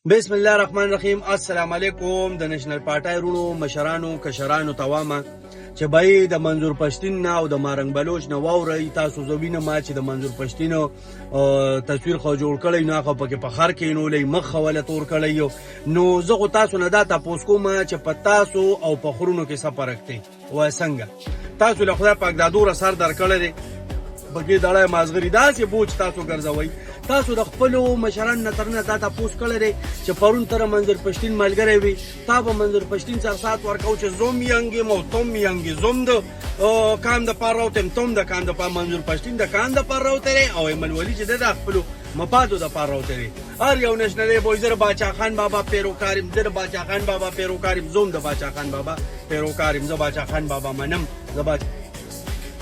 بسم الله الرحمن الرحیم. السلام علیکم. د نېشنل پارټای رونو مشرانو کشرانو توامه چې بھائی د منظور پشتین نه او د مارنگ بلوچ نه واورئ. تاسو زه وینم چې د منظور پشتین تصویر خو جوړ کړی نو هغه پکې په خر کېنولی مخ وله تور کړی. نو زه خو تاسو نه دا تپوس کوم چې په تاسو او په خرونو کې څه فرق دی وایي څنګه تاسو له خدای پاک دا دوره سر درکړی دی پکې دړی مازغري داسې بوج تاسو ګرځوئ. تاسو د خپلو مشران نه ترنه دا تپوس کړی دی چې پرون تر منظور پشتین ملګری وي تا به منظور پشتین سره سات ورکو چې زوم ینګ او توم ینګ زوم د کام د پاره راوتم توم د کام د پاره منظور پشتین د کام د پاره راوتری او ایمل ولی چې د خپلو مفادو د پاره راوتری. هر یو نشنل بوی زر باچا خان بابا پیروکاریم زر باچا خان بابا پیروکاریم زوم د باچا خان بابا پیروکاریم ز باچا خان بابا منم ز باچا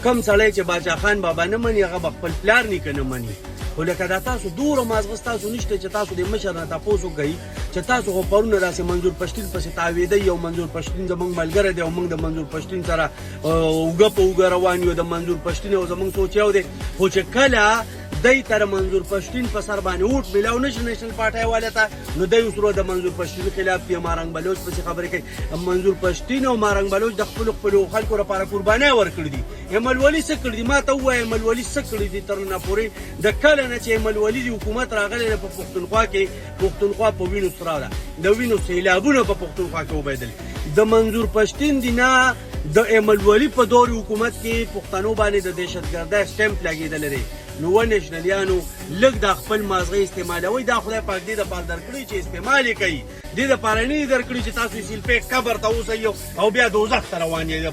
کم سړی چې باچا خان بابا نه مني هغه خپل پلار نیکه نه مني. خو لکه دا تاسو دوره مازغه تاسو نشته چې تاسو د مشر نه تاسو کوي چې تاسو خو پرونه داسې منظور پشتین پسې تاویدی او منظور پشتین زمونږ ملګری دی او موږ د منظور پشتین سره اوږه په اوږه روان یو. د منظور پشتین او زمونږ سوچ یو دی خو چې کله دی تر منظور پشتین په سر باندې ووټ میلاو نشي نېشنل پارټای والے ته نو دی اوس د منظور پشتین خلاف دی مارنگ بلوچ پسې خبرې کوي. منظور پشتین او مارنگ بلوچ د خپلو خلکو لپاره قربانۍ ورکړي دي. ایمل ولی څه کړي دي ما ته ووایه ایمل ولی څه کړي دي تر نه پورې د کله نه چې ایمل ولی د حکومت راغلی په پښتونخوا کې پښتونخوا په وینو سره ده د وینو سیلابونه په پښتونخوا کې وبهدل. د منظور پشتین دی نه د ایمل ولی په دور حکومت کې پښتنو باندې د دهشتګردۍ سټمپ لګېدلی دی. نو و نېشنلیانو لږ د خپل مازغه استعمالوئ. دا خدای پاک دې دپاره درکړي چې استعمال یې کوي دې دپاره نه یې درکړي چې تاسو یې سیلپې قبر ته اوسئ او بیا دوزخ ته روان یې.